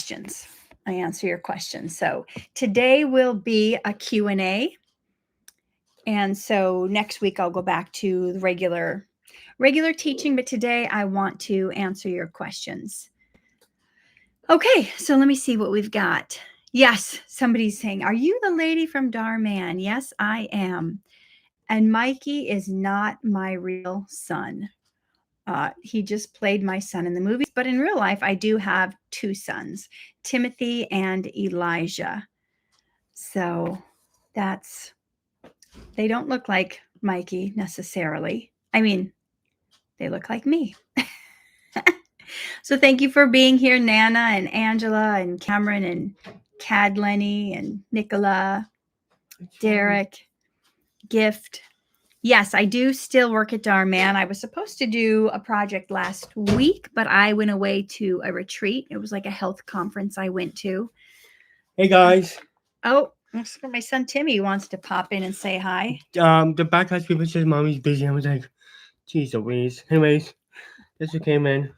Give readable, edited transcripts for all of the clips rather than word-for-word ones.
questions. I answer your questions. So today will be a Q&A. And so next week I'll go back to the regular teaching, but today I want to answer your questions. Okay, so let me see what we've got. Yes, somebody's saying, are you the lady from Darman? Yes, I am. And Mikey is not my real son. He just played my son in the movies, but in real life, I do have two sons, Timothy and Elijah. So they don't look like Mikey necessarily. I mean, they look like me. So thank you for being here, Nana and Angela and Cameron and Cad Lenny and Nicola, Derek, Gift. Yes, I do still work at Darman. I was supposed to do a project last week, but I went away to a retreat. It was like a health conference I went to. Hey guys. Oh, looks like my son Timmy wants to pop in and say hi. The backhouse people says mommy's busy. I was like, geez Louise. Anyways, that's who came in.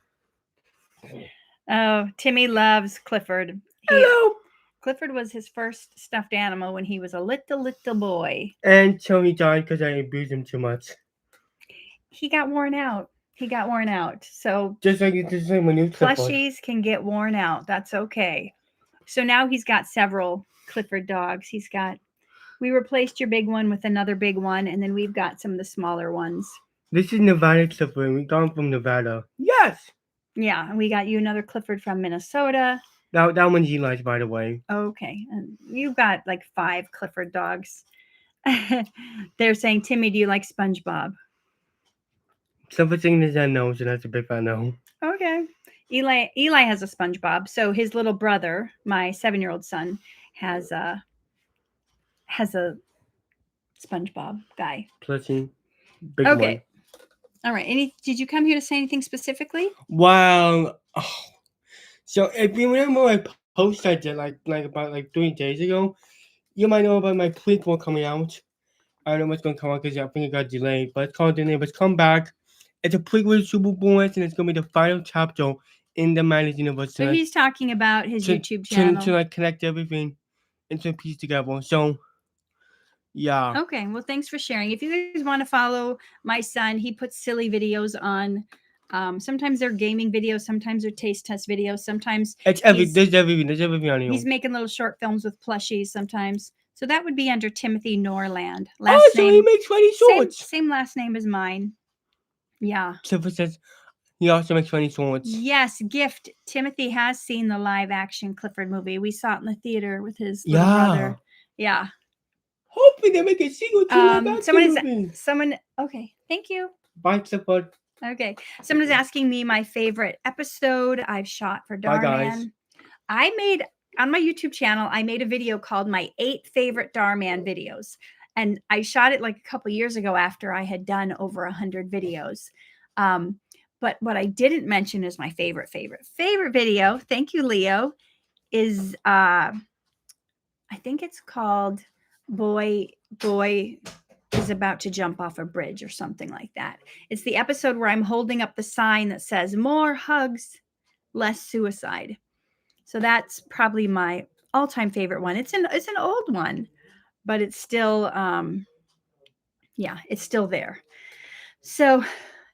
Oh, Timmy loves Clifford. Hello. Clifford was his first stuffed animal when he was a little boy. And so he died because I abused him too much. He got worn out. So just like when you plushies can get worn out. That's okay. So now he's got several Clifford dogs. We replaced your big one with another big one, and then we've got some of the smaller ones. This is Nevada Clifford. We got him from Nevada. Yes. Yeah, and we got you another Clifford from Minnesota. That one's Eli's, by the way. Okay, and you've got like 5 Clifford dogs. They're saying, Timmy, do you like SpongeBob? Someone saying this, I know, so that's a big fan no. Okay. Eli has a SpongeBob. So his little brother, my 7-year-old son, has a SpongeBob guy. Plushie. Big okay. One. All right. Did you come here to say anything specifically? Wow. Oh. So if you remember my post I did like about 3 days ago, you might know about my prequel coming out. I don't know what's going to come out because I think it got delayed, but it's called The Neighbors Come Back. It's a prequel to Super Boys, and it's going to be the final chapter in the Managed Universe. So he's talking about his YouTube channel. To connect everything into a piece together. So, yeah. Okay, well, thanks for sharing. If you guys want to follow my son, he puts silly videos on. Sometimes they're gaming videos, sometimes they're taste test videos, sometimes there's everything on here. He's making little short films with plushies sometimes. So that would be under Timothy Norland. So he makes funny shorts. Same last name as mine. Yeah. Silver says he also makes funny shorts. Yes, Gift. Timothy has seen the live action Clifford movie. We saw it in the theater with his little brother. Yeah. Hopefully they make a sequel to someone. Okay, thank you. Bye, Clifford. Okay, someone is asking me my favorite episode I've shot for Darman. I made on my YouTube channel. I made a video called "My 8 Favorite Darman Videos," and I shot it like a couple years ago after I had done over 100 videos. But what I didn't mention is my favorite video. Thank you, Leo. Is I think it's called Boy is about to jump off a bridge or something like that. It's the episode where I'm holding up the sign that says more hugs, less suicide. So that's probably my all-time favorite one. It's an old one, but it's still it's still there. So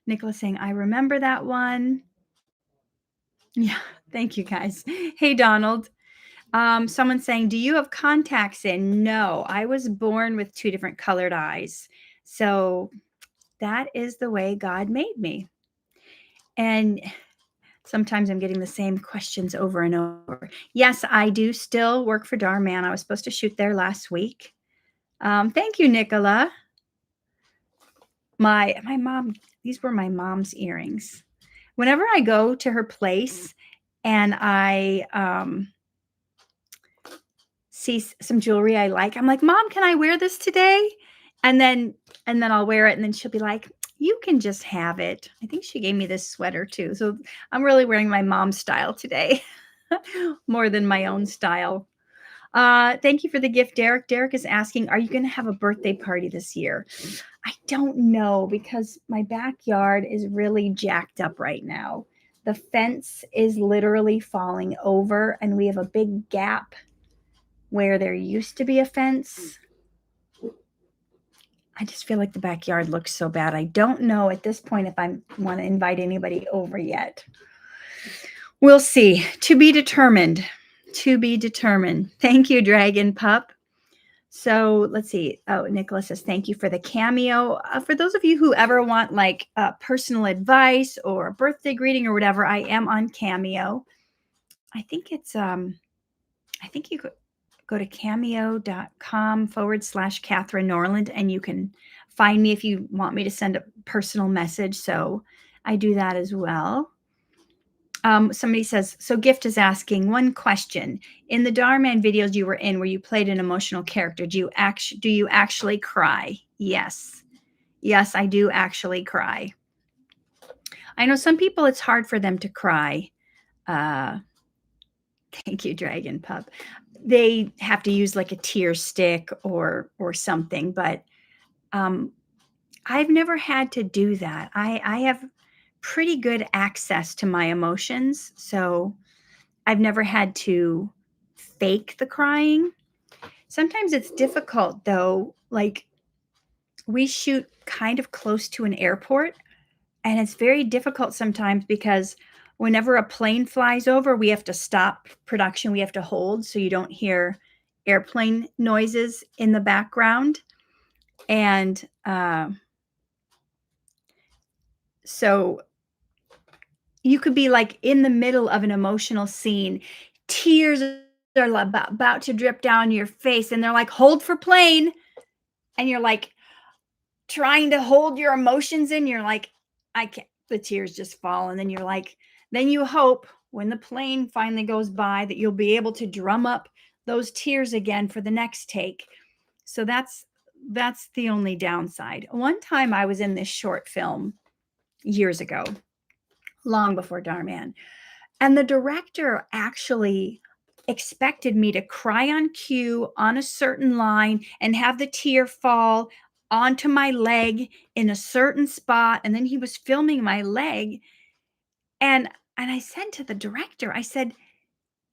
Nicholas saying, I remember that one. Yeah, thank you guys. Hey, Donald. Someone saying, do you have contacts in? No, I was born with 2 different colored eyes. So that is the way God made me. And sometimes I'm getting the same questions over and over. Yes, I do still work for Darman. I was supposed to shoot there last week. Thank you, Nicola. My mom, these were my mom's earrings. Whenever I go to her place and I see some jewelry I like, I'm like, Mom, can I wear this today? And then I'll wear it, and then she'll be like, you can just have it. I think she gave me this sweater too. So I'm really wearing my mom's style today more than my own style. Thank you for the gift, Derek. Derek is asking, are you going to have a birthday party this year? I don't know, because my backyard is really jacked up right now. The fence is literally falling over, and we have a big gap where there used to be a fence. I just feel like the backyard looks so bad. I don't know at this point if I want to invite anybody over yet. We'll see. To be determined. To be determined. Thank you, Dragon Pup. So let's see. Oh, Nicholas says, thank you for the cameo. For those of you who ever want like personal advice or a birthday greeting or whatever, I am on Cameo. I think it's, I think you could go to cameo.com/Catherine Norland and you can find me if you want me to send a personal message. So I do that as well. Somebody says, so Gift is asking one question. In the Darman videos you were in where you played an emotional character, do you actually cry? Yes. Yes, I do actually cry. I know some people, it's hard for them to cry. Thank you, Dragon Pup. They have to use like a tear stick or something, but I've never had to do that. I have pretty good access to my emotions, so I've never had to fake the crying. Sometimes it's difficult though. Like we shoot kind of close to an airport, and it's very difficult sometimes because whenever a plane flies over, we have to stop production. We have to hold so you don't hear airplane noises in the background. And so you could be like in the middle of an emotional scene, tears are about to drip down your face, and they're like, hold for plane. And you're like trying to hold your emotions in. You're like, I can't, the tears just fall. And then you're like, then you hope when the plane finally goes by that you'll be able to drum up those tears again for the next take. So that's the only downside. One time I was in this short film years ago, long before Darman, and the director actually expected me to cry on cue on a certain line and have the tear fall onto my leg in a certain spot. And then he was filming my leg. And I said to the director, I said,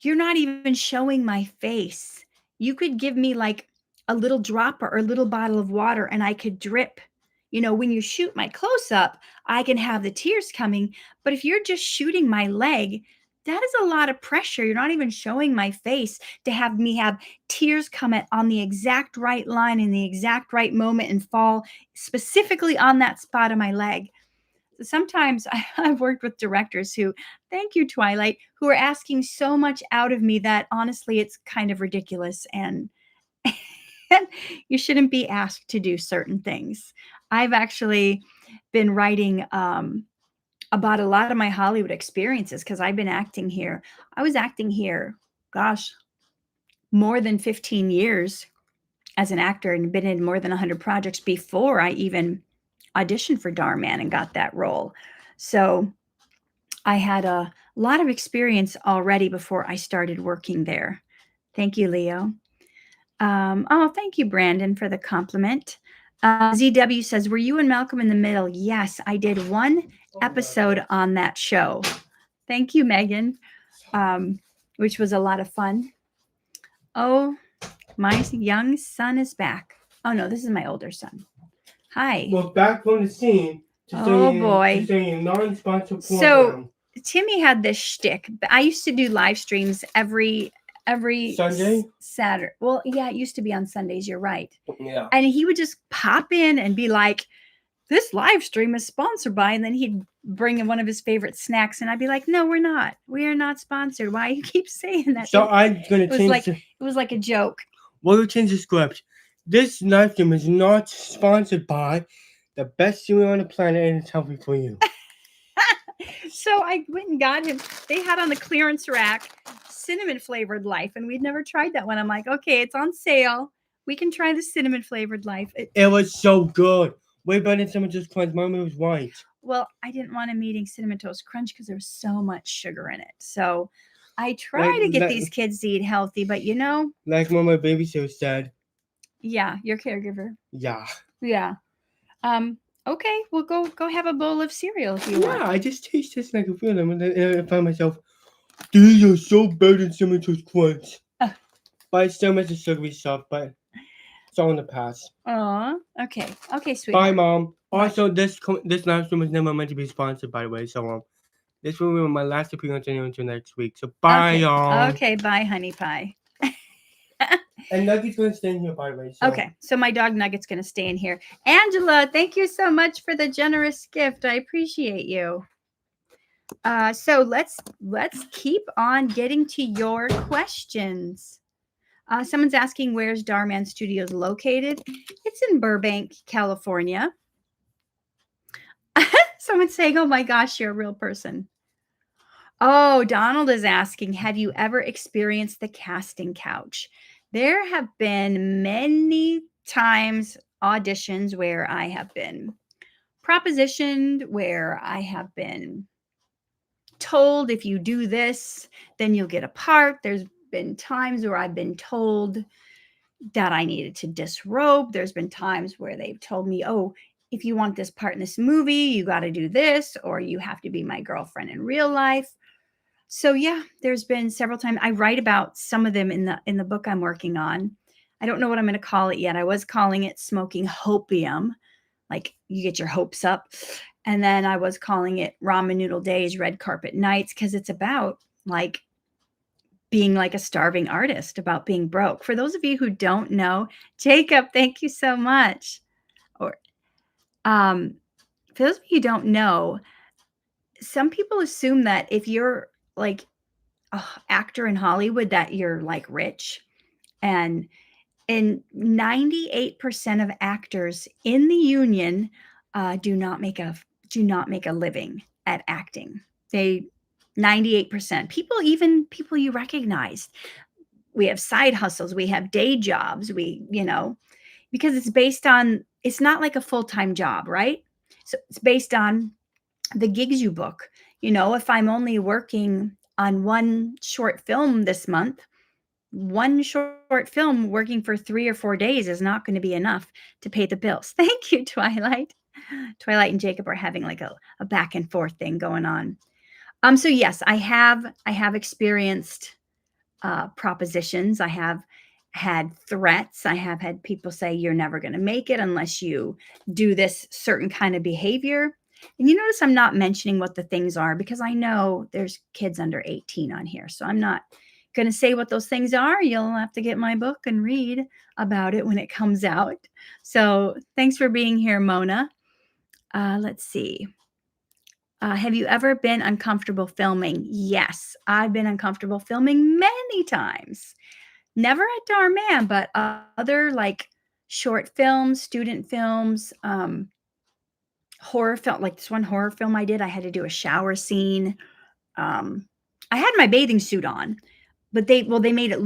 you're not even showing my face. You could give me like a little dropper or a little bottle of water and I could drip. You know, when you shoot my close up, I can have the tears coming. But if you're just shooting my leg, that is a lot of pressure. You're not even showing my face to have me have tears come on the exact right line in the exact right moment and fall specifically on that spot of my leg. Sometimes I've worked with directors who, thank you, Twilight, who are asking so much out of me that honestly, it's kind of ridiculous. And you shouldn't be asked to do certain things. I've actually been writing about a lot of my Hollywood experiences because I've been acting here. I was acting here, gosh, more than 15 years as an actor and been in more than 100 projects before I even auditioned for Darman and got that role. So I had a lot of experience already before I started working there. Thank you, Leo. Oh, thank you, Brandon, for the compliment. ZW says, were you and Malcolm in the Middle? Yes, I did one episode on that show. Thank you, Megan, which was a lot of fun. Oh, my young son is back. Oh, no, this is my older son. Hi. Well, back on the scene. Boy. Non-sponsored so program. Timmy had this shtick. I used to do live streams every Sunday? Saturday. Well, yeah, it used to be on Sundays. You're right. Yeah. And he would just pop in and be like, this live stream is sponsored by, and then he'd bring in one of his favorite snacks, and I'd be like, no, we're not. We are not sponsored. Why you keep saying that? So I'm gonna change. It was like a joke. We'll change the script. This live stream is not sponsored by the best cereal on the planet, and it's healthy for you. So I went and got him. They had on the clearance rack cinnamon flavored Life, and we'd never tried that one. I'm like, okay, it's on sale. We can try the cinnamon flavored Life. It was so good. Way better than Cinnamon Toast Crunch. Mom, it was white. Well, I didn't want him eating Cinnamon Toast Crunch because there was so much sugar in it. So I try to get these kids to eat healthy, but you know. Like when my babysitter said. Yeah, your caregiver. Yeah. Yeah. Okay, well, go have a bowl of cereal if you Yeah, want. I just taste this and I can feel them, and then I find myself, these are so better than Cinnamon Toast Crunch. Uh. But it's still makes a sugary stuff, but it's all in the past. Aw, okay, Bye, sweetheart. Mom. Bye. Also, this live stream was never meant to be sponsored, by the way. So, this will be my last appearance until next week. So, bye, y'all. Okay, bye, honey pie. And Nugget's gonna stay in here, by the way. So. Okay, so my dog Nugget's going to stay in here. Angela, thank you so much for the generous gift. I appreciate you. So let's keep on getting to your questions. Someone's asking, where's Darman Studios located? It's in Burbank, California. Someone's saying, oh my gosh, you're a real person. Oh, Donald is asking, have you ever experienced the casting couch? There have been many times auditions where I have been propositioned, where I have been told, if you do this, then you'll get a part. There's been times where I've been told that I needed to disrobe. There's been times where they've told me, oh, if you want this part in this movie, you got to do this, or you have to be my girlfriend in real life. So yeah, there's been several times. I write about some of them in the book I'm working on. I don't know what I'm going to call it yet. I was calling it Smoking Hopium, like you get your hopes up. And then I was calling it Ramen Noodle Days, Red Carpet Nights, because it's about like being like a starving artist, about being broke. For those of you who don't know, Jacob, thank you so much. Or for those of you who don't know, some people assume that if you're like an actor in Hollywood, that you're like rich. And 98% of actors in the union do not make a living at acting. 98%. People you recognize. We have side hustles, we have day jobs, because it's not like a full-time job, right? So it's based on the gigs you book. If I'm only working on one short film this month, one short film working for 3 or 4 days is not going to be enough to pay the bills. Thank you, Twilight. Twilight and Jacob are having like a back and forth thing going on. So yes, I have experienced propositions. I have had threats. I have had people say, you're never going to make it unless you do this certain kind of behavior. And you notice I'm not mentioning what the things are because I know there's kids under 18 on here. So I'm not going to say what those things are. You'll have to get my book and read about it when it comes out. So thanks for being here, Mona. Let's see. Have you ever been uncomfortable filming? Yes, I've been uncomfortable filming many times. Never at Darman, but other like short films, student films, horror film. Like this one horror film I did, I had to do a shower scene. I had my bathing suit on, but they make it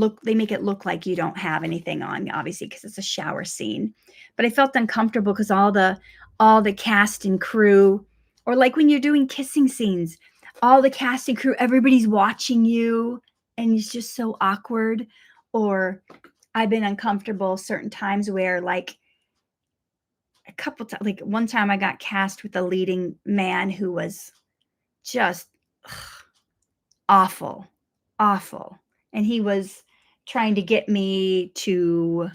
look like you don't have anything on, obviously, because it's a shower scene. But I felt uncomfortable because all the cast and crew, or like when you're doing kissing scenes, all the cast and crew, everybody's watching you, and it's just so awkward. Or I've been uncomfortable certain times where like a couple times, like one time I got cast with a leading man who was just awful. And he was trying to get me to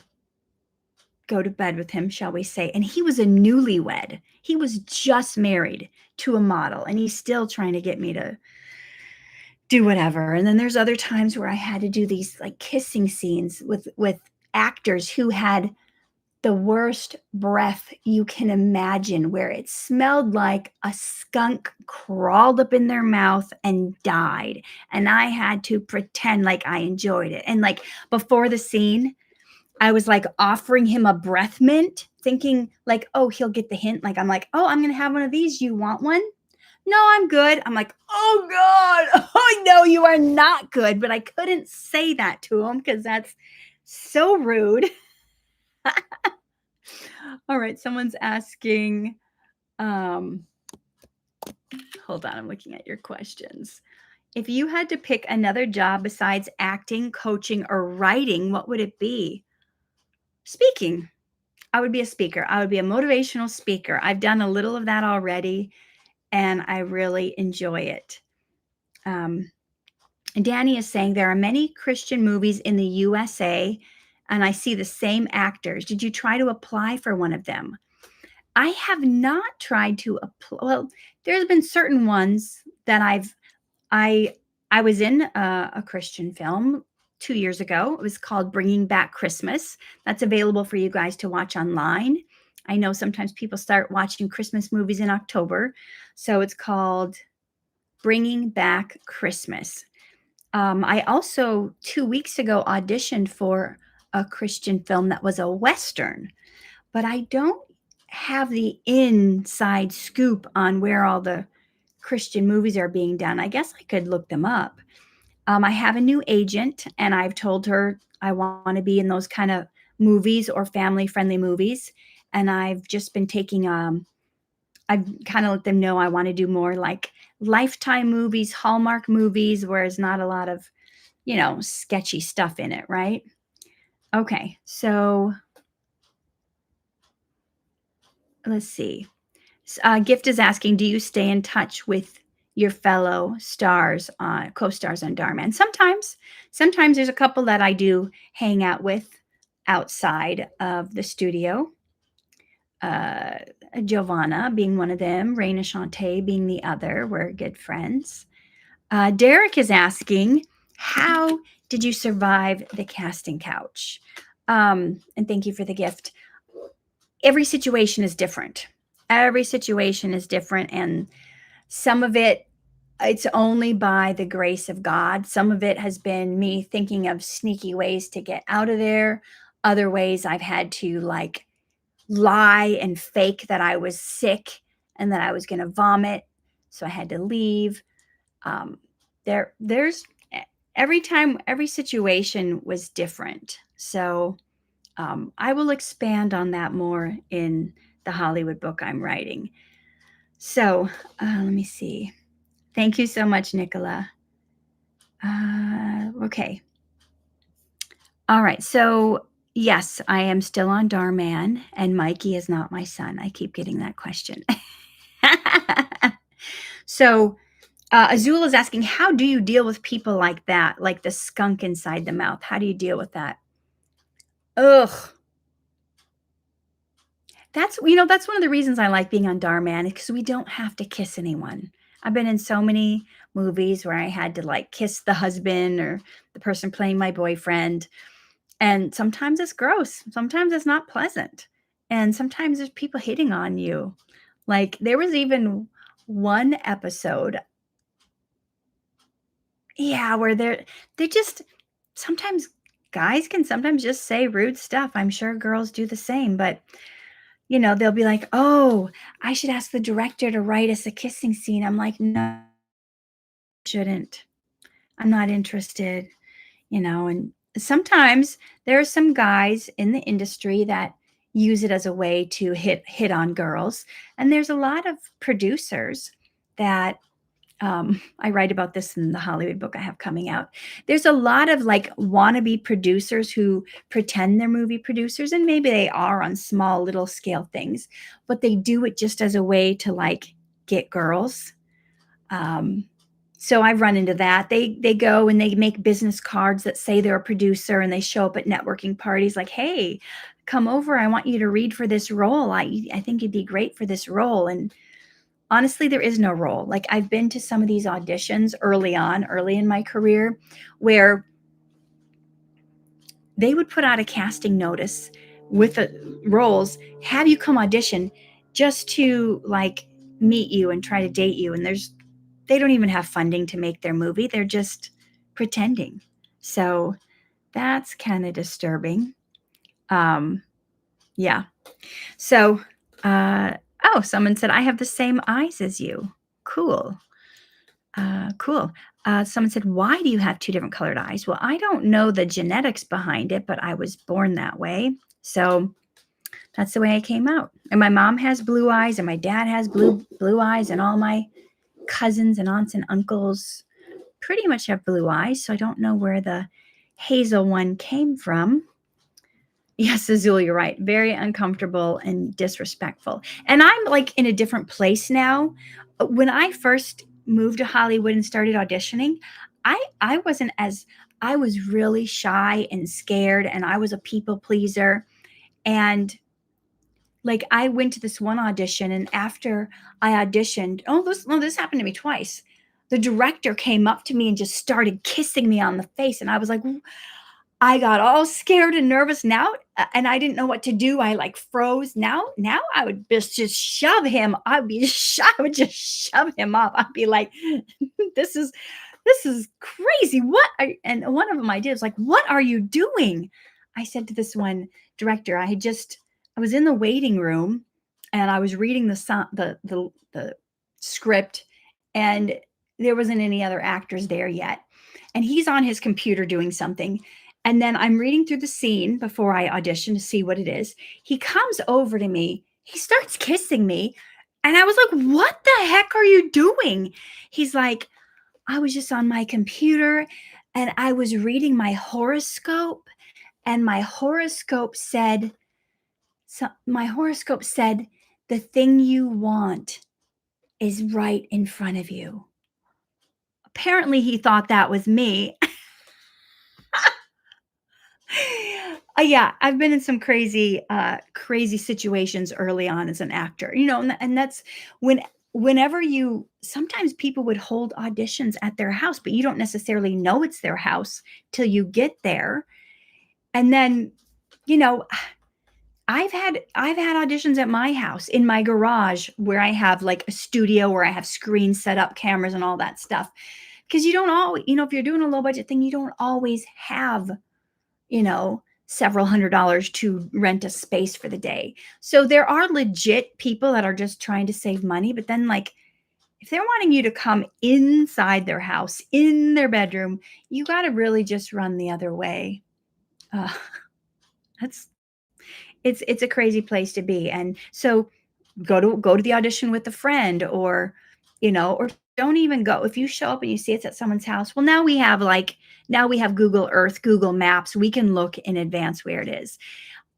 go to bed with him, shall we say. And he was a newlywed. He was just married to a model, and he's still trying to get me to do whatever. And then there's other times where I had to do these like kissing scenes with actors who had the worst breath you can imagine, where it smelled like a skunk crawled up in their mouth and died. And I had to pretend like I enjoyed it. And like before the scene, I was like offering him a breath mint, thinking like, oh, he'll get the hint. Like, I'm like, oh, I'm going to have one of these. You want one? No, I'm good. I'm like, oh God, oh no, you are not good. But I couldn't say that to him because that's so rude. All right, someone's asking, hold on, I'm looking at your questions. If you had to pick another job besides acting, coaching, or writing, what would it be? Speaking. I would be a speaker. I would be a motivational speaker. I've done a little of that already, and I really enjoy it. Danny is saying there are many Christian movies in the USA, and I see the same actors. Did you try to apply for one of them? I have not tried to apply. Well, there's been certain ones that I was in a Christian film 2 years ago. It was called Bringing Back Christmas. That's available for you guys to watch online. I know sometimes people start watching Christmas movies in October, so it's called Bringing Back Christmas. I also 2 weeks ago auditioned for a Christian film that was a Western, but I don't have the inside scoop on where all the Christian movies are being done. I guess I could look them up. I have a new agent, and I've told her I want to be in those kind of movies or family-friendly movies. And I've just been taking, I've kind of let them know I want to do more like Lifetime movies, Hallmark movies, where there's not a lot of, sketchy stuff in it, right? Okay, so let's see. Gift is asking, do you stay in touch with your fellow stars, co-stars on Darman? Sometimes there's a couple that I do hang out with outside of the studio. Giovanna being one of them, Raina Shante being the other. We're good friends. Derek is asking, how did you survive the casting couch? And thank you for the gift. Every situation is different. Every situation is different, and some of it's only by the grace of God. Some of it has been me thinking of sneaky ways to get out of there. Other ways I've had to like lie and fake that I was sick and that I was going to vomit, so I had to leave. There's every situation was different. So I will expand on that more in the Hollywood book I'm writing. So let me see. Thank you so much, Nicola. Okay. All right. So yes, I am still on Darman, and Mikey is not my son. I keep getting that question. So Azul is asking, how do you deal with people like that, like the skunk inside the mouth? How do you deal with that? Ugh. That's one of the reasons I like being on Darman, because we don't have to kiss anyone. I've been in so many movies where I had to like kiss the husband or the person playing my boyfriend. And sometimes it's gross. Sometimes it's not pleasant. And sometimes there's people hitting on you. Like there was even one episode, where they just sometimes guys can sometimes just say rude stuff. I'm sure girls do the same, but they'll be like, "Oh, I should ask the director to write us a kissing scene." I'm like, "No, shouldn't. I'm not interested." And sometimes there are some guys in the industry that use it as a way to hit on girls, and there's a lot of producers that I write about this in the Hollywood book I have coming out. There's a lot of like wannabe producers who pretend they're movie producers, and maybe they are on small little scale things, but they do it just as a way to like get girls. So I've run into that. They go and they make business cards that say they're a producer, and they show up at networking parties like, "Hey, come over. I want you to read for this role. I think you'd be great for this role." And honestly, there is no role. Like I've been to some of these auditions early in my career, where they would put out a casting notice with the roles, have you come audition just to like meet you and try to date you. And they don't even have funding to make their movie. They're just pretending. So that's kind of disturbing. Yeah. So, someone said, I have the same eyes as you. Cool. Cool. Someone said, why do you have two different colored eyes? Well, I don't know the genetics behind it, but I was born that way. So that's the way I came out. And my mom has blue eyes, and my dad has blue eyes, and all my cousins and aunts and uncles pretty much have blue eyes. So I don't know where the hazel one came from. Yes, Azul, you're right. Very uncomfortable and disrespectful. And I'm like in a different place now. When I first moved to Hollywood and started auditioning, I wasn't as I was really shy and scared, and I was a people pleaser. And like I went to this one audition, and after I auditioned, this happened to me twice. The director came up to me and just started kissing me on the face, and I was like, I got all scared and nervous now, and I didn't know what to do. I like froze. Now I would just shove him. I would just shove him up. I'd be like, this is this is crazy. And one of them I did was like, what are you doing? I said to this one director, I was in the waiting room and I was reading the script, and there wasn't any other actors there yet. And he's on his computer doing something. And then I'm reading through the scene before I audition to see what it is. He comes over to me. He starts kissing me. And I was like, what the heck are you doing? He's like, I was just on my computer and I was reading my horoscope. And my horoscope said, the thing you want is right in front of you. Apparently, he thought that was me. Yeah, I've been in some crazy situations early on as an actor, and that's whenever sometimes people would hold auditions at their house, but you don't necessarily know it's their house till you get there. And then, you know, I've had auditions at my house in my garage where I have like a studio where I have screens set up, cameras and all that stuff. Because you don't always, if you're doing a low budget thing, you don't always have several $100s to rent a space for the day. So there are legit people that are just trying to save money. But then, like, if they're wanting you to come inside their house, in their bedroom, you got to really just run the other way. Uh, that's it's a crazy place to be. And so go to the audition with a friend, or don't even go. If you show up and you see it's at someone's house, well, now we have Google Earth, Google Maps. We can look in advance where it is.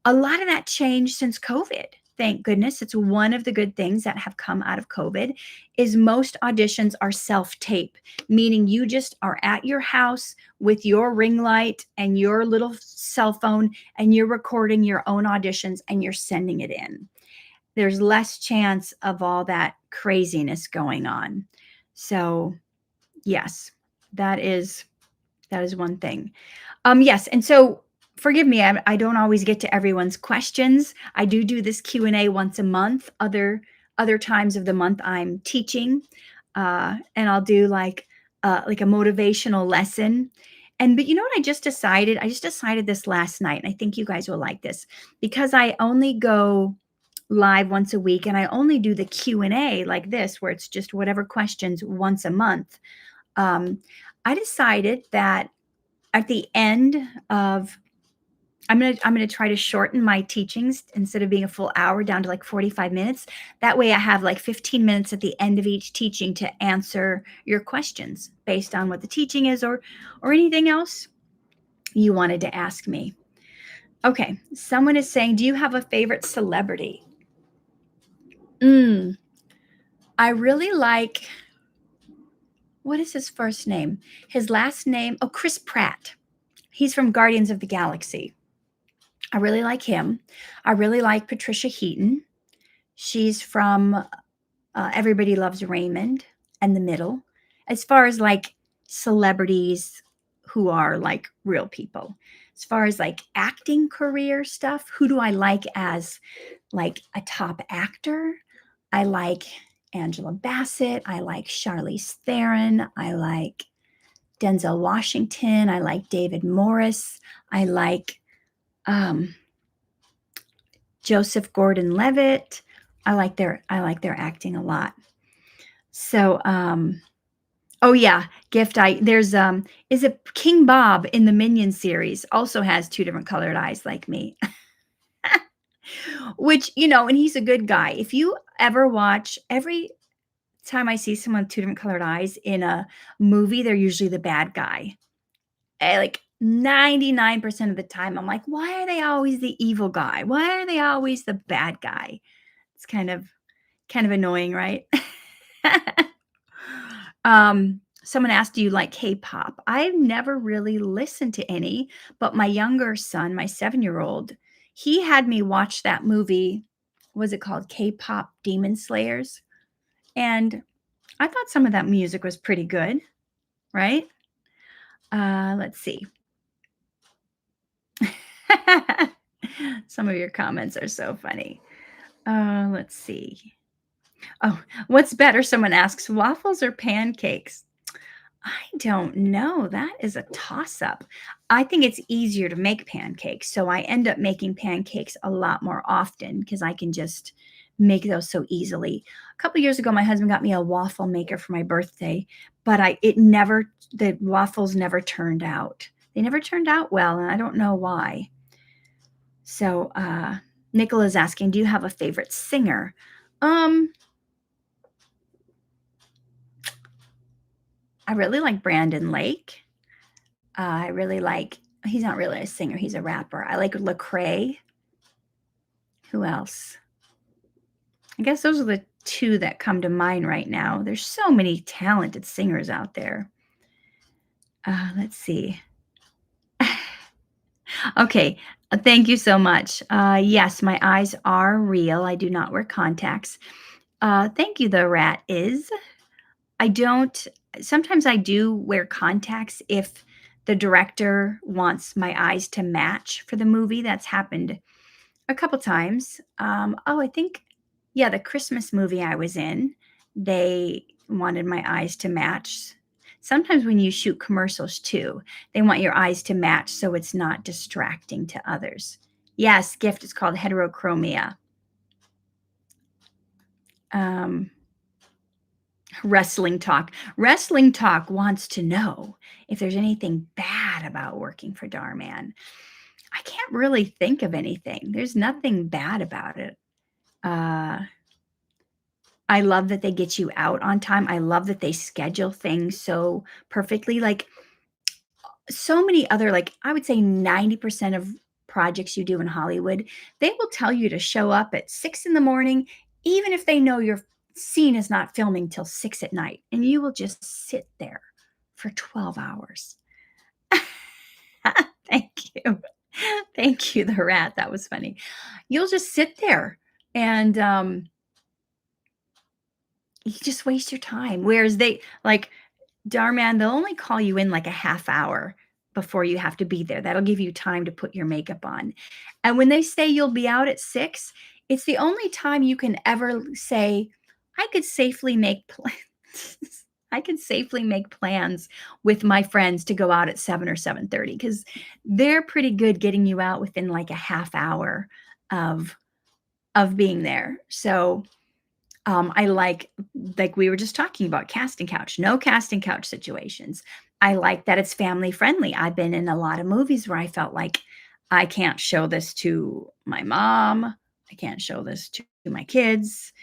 A lot of that changed since COVID. Thank goodness. It's one of the good things that have come out of COVID is most auditions are self-tape, meaning you just are at your house with your ring light and your little cell phone, and you're recording your own auditions and you're sending it in. There's less chance of all that craziness going on. So yes, that is one thing. Yes. And so forgive me, I don't always get to everyone's questions. I do this Q&A once a month. Other times of the month I'm teaching, and I'll do like a motivational lesson. But you know what I just decided? I just decided this last night, and I think you guys will like this, because I only go live once a week and I only do the Q&A like this, where it's just whatever questions once a month. I decided that at the end of I'm gonna try to shorten my teachings instead of being a full hour down to like 45 minutes. That way I have like 15 minutes at the end of each teaching to answer your questions based on what the teaching is, or anything else you wanted to ask me. Okay, someone is saying, do you have a favorite celebrity? I really like, what is his first name? His last name, Chris Pratt. He's from Guardians of the Galaxy. I really like him. I really like Patricia Heaton. She's from Everybody Loves Raymond and The Middle. As far as like celebrities who are like real people. As far as like acting career stuff, who do I like as like a top actor? I like Angela Bassett. I like Charlize Theron. I like Denzel Washington. I like David Morris. I like Joseph Gordon-Levitt. I like their acting a lot. So, oh yeah, gift. There's is it King Bob in the Minions series also has two different colored eyes like me. Which, and he's a good guy. If you ever watch, every time I see someone with two different colored eyes in a movie, they're usually the bad guy. Like 99% of the time, I'm like, why are they always the evil guy? Why are they always the bad guy? It's kind of annoying, right? Someone asked, do you like K-pop? I've never really listened to any, but my younger son, my 7-year-old, he had me watch that movie. Was it called K-pop Demon Slayers? And I thought some of that music was pretty good, right? Let's see. Some of your comments are so funny. Let's see. Oh, what's better? Someone asks, waffles or pancakes? I don't know. That is a toss-up. I think it's easier to make pancakes, so I end up making pancakes a lot more often because I can just make those so easily. A couple years ago, my husband got me a waffle maker for my birthday, but the waffles never turned out. They never turned out well, and I don't know why. So, Nicola's asking, do you have a favorite singer? I really like Brandon Lake. I really like, he's not really a singer, he's a rapper. I like Lecrae. Who else? I guess those are the two that come to mind right now. There's so many talented singers out there. Let's see. Okay, thank you so much. Yes, my eyes are real. I do not wear contacts. Thank you, the rat is. Sometimes I do wear contacts if the director wants my eyes to match for the movie. That's happened a couple times. I think, yeah, the Christmas movie I was in, they wanted my eyes to match. Sometimes when you shoot commercials too, they want your eyes to match so it's not distracting to others. Yes, gift is called heterochromia. Wrestling Talk. Wrestling Talk wants to know if there's anything bad about working for Darman. I can't really think of anything. There's nothing bad about it. I love that they get you out on time. I love that they schedule things so perfectly. Like so many other, like I would say 90% of projects you do in Hollywood, they will tell you to show up at 6 in the morning, even if they know your scene is not filming till 6 at night, and you will just sit there for 12 hours. Thank you. Thank you, the rat. That was funny. You'll just sit there and you just waste your time. Whereas they like Darman, they'll only call you in like a half hour before you have to be there. That'll give you time to put your makeup on. And when they say you'll be out at 6, it's the only time you can ever say, I could safely make plans. I can safely make plans with my friends to go out at 7 or 7:30 because they're pretty good getting you out within like a half hour of being there. So I like we were just talking about casting couch, no casting couch situations. I like that it's family friendly. I've been in a lot of movies where I felt like I can't show this to my mom. I can't show this to my kids.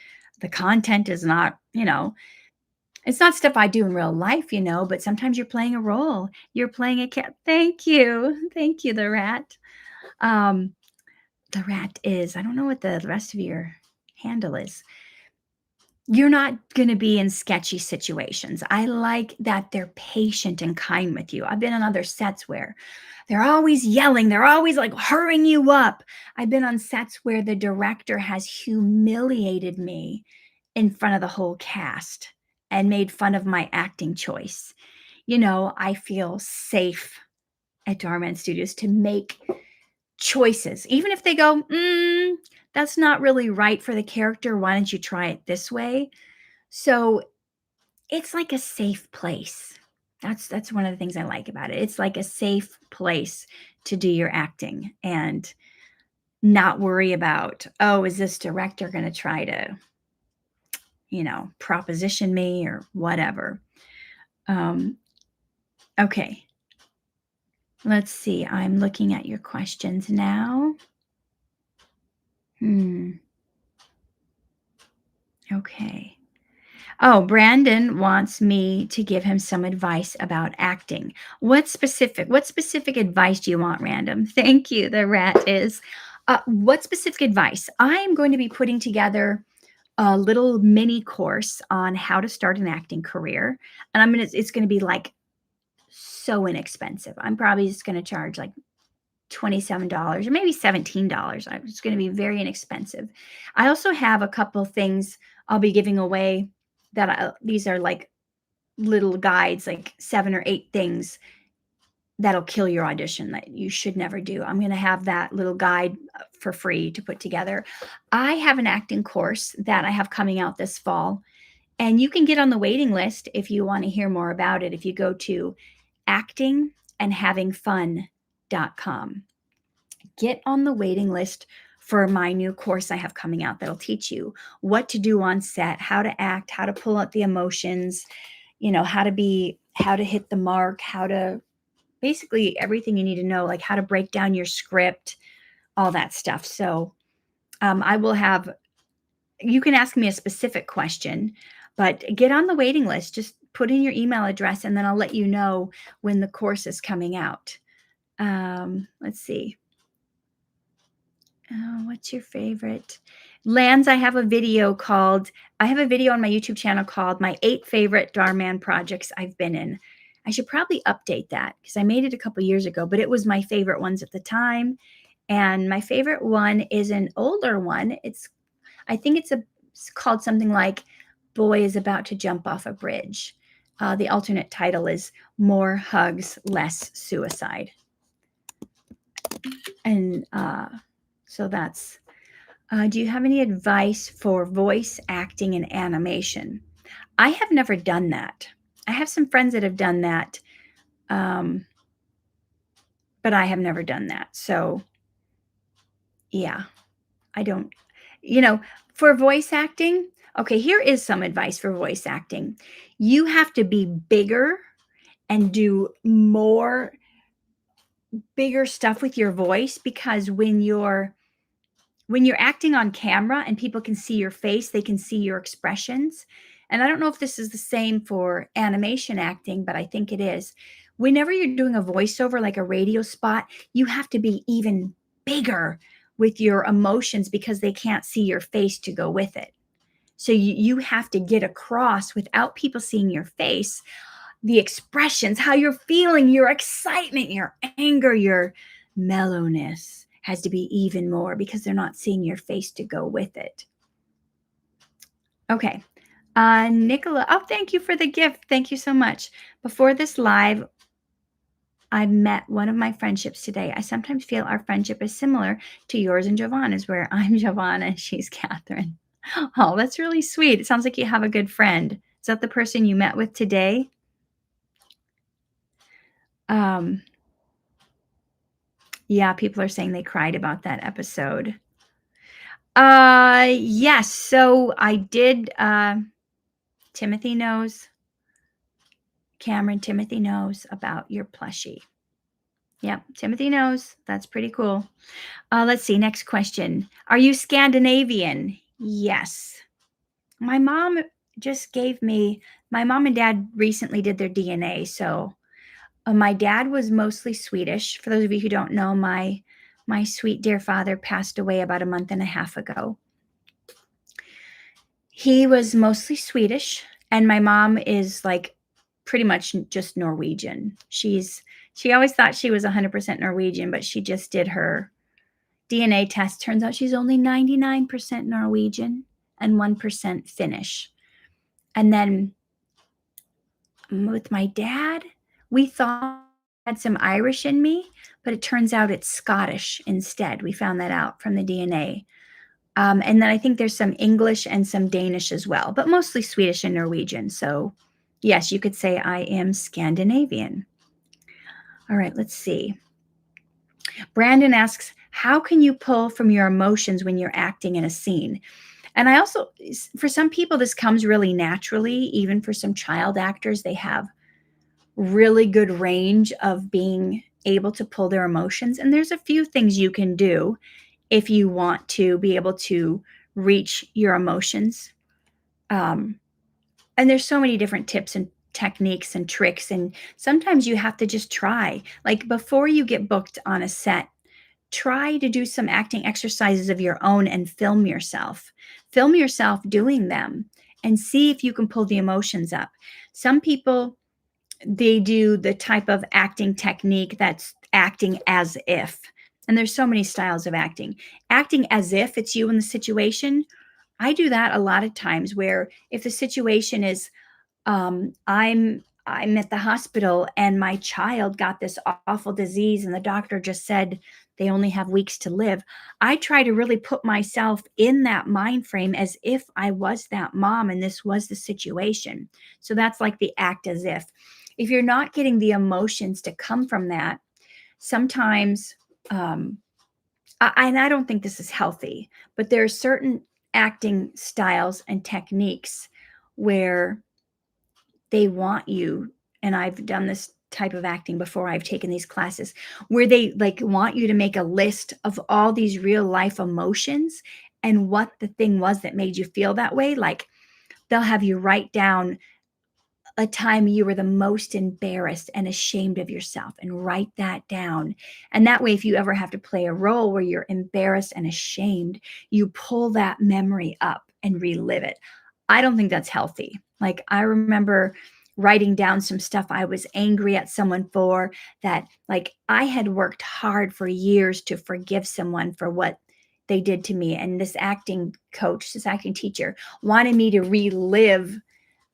The content is not, it's not stuff I do in real life, but sometimes you're playing a role. You're playing a cat. Thank you. Thank you, the rat. The rat is, I don't know what the rest of your handle is. You're not going to be in sketchy situations. I like that they're patient and kind with you. I've been on other sets where they're always yelling. They're always like hurrying you up. I've been on sets where the director has humiliated me in front of the whole cast and made fun of my acting choice. I feel safe at Darman Studios to make choices, even if they go, that's not really right for the character. Why don't you try it this way? So it's like a safe place. That's one of the things I like about it. It's like a safe place to do your acting and not worry about, oh, is this director going to try to, proposition me or whatever. Okay. Let's see. I'm looking at your questions now. Okay. Oh, Brandon wants me to give him some advice about acting. What specific advice do you want, Random? Thank you. The rat is. What specific advice? I am going to be putting together a little mini course on how to start an acting career, and it's going to be like so inexpensive. I'm probably just going to charge like $27 or maybe $17. It's going to be very inexpensive. I also have a couple things I'll be giving away these are like little guides, like 7 or 8 things that'll kill your audition that you should never do. I'm going to have that little guide for free to put together. I have an acting course that I have coming out this fall, and you can get on the waiting list if you want to hear more about it. If you go to actingandhavingfun.com, get on the waiting list for my new course I have coming out that'll teach you what to do on set, how to act, how to pull out the emotions, how to hit the mark, how to basically everything you need to know, like how to break down your script, all that stuff. So you can ask me a specific question, but get on the waiting list. Just put in your email address and then I'll let you know when the course is coming out. Let's see. Oh, what's your favorite? Lance, I have a video on my YouTube channel called My 8 Favorite Darman Projects I've Been In. I should probably update that because I made it a couple years ago, but it was my favorite ones at the time. And my favorite one is an older one. I think it's called something like Boy is About to Jump Off a Bridge. The alternate title is More Hugs, Less Suicide. And so that's, do you have any advice for voice acting and animation? I have never done that. I have some friends that have done that, but I have never done that. So yeah, I don't, for voice acting, okay, here is some advice for voice acting. You have to be bigger and do more bigger stuff with your voice, because when you're acting on camera and people can see your face, they can see your expressions. And I don't know if this is the same for animation acting, but I think it is. Whenever you're doing a voiceover, like a radio spot, you have to be even bigger with your emotions because they can't see your face to go with it. So you have to get across without people seeing your face, the expressions, how you're feeling, your excitement, your anger, your mellowness has to be even more because they're not seeing your face to go with it. Okay. Nicola, thank you for the gift. Thank you so much. Before this live, I met one of my friendships today. I sometimes feel our friendship is similar to yours and Giovanna's, where I'm Giovanna and she's Catherine. Oh, that's really sweet. It sounds like you have a good friend. Is that the person you met with today? Yeah, people are saying they cried about that episode. Yes. So I did, Timothy knows. Timothy knows about your plushie. Yep, Timothy knows. That's pretty cool. Let's see. Next question. Are you Scandinavian? Yes. My mom and dad recently did their DNA. So my dad was mostly Swedish. For those of you who don't know, my sweet dear father passed away about a month and a half ago. He was mostly Swedish, and my mom is like pretty much just Norwegian. She always thought she was 100% Norwegian, but she just did her DNA test. Turns out she's only 99% Norwegian and 1% Finnish. And then with my dad, we thought I had some Irish in me, but it turns out it's Scottish instead. We found that out from the DNA. And then I think there's some English and some Danish as well, but mostly Swedish and Norwegian. So yes, you could say I am Scandinavian. All right, let's see. Brandon asks, how can you pull from your emotions when you're acting in a scene? And for some people, this comes really naturally. Even for some child actors, they have really good range of being able to pull their emotions. And there's a few things you can do if you want to be able to reach your emotions. And there's so many different tips and techniques and tricks, and sometimes you have to just try. Like before you get booked on a set, try to do some acting exercises of your own and film yourself. Film yourself doing them and see if you can pull the emotions up. Some people, they do the type of acting technique that's acting as if. And there's so many styles of acting. Acting as if it's you in the situation. I do that a lot of times where if the situation is I'm at the hospital and my child got this awful disease and the doctor just said they only have weeks to live. I try to really put myself in that mind frame as if I was that mom and this was the situation. So that's like the act as if. If you're not getting the emotions to come from that, sometimes and I don't think this is healthy, but there are certain acting styles and techniques where they want you, and I've done this type of acting before, I've taken these classes where they like want you to make a list of all these real life emotions and what the thing was that made you feel that way. Like they'll have you write down a time you were the most embarrassed and ashamed of yourself and write that down. And that way, if you ever have to play a role where you're embarrassed and ashamed, you pull that memory up and relive it. I don't think that's healthy. Like, I remember writing down some stuff I was angry at someone for, that like I had worked hard for years to forgive someone for what they did to me. And this acting coach, this acting teacher wanted me to relive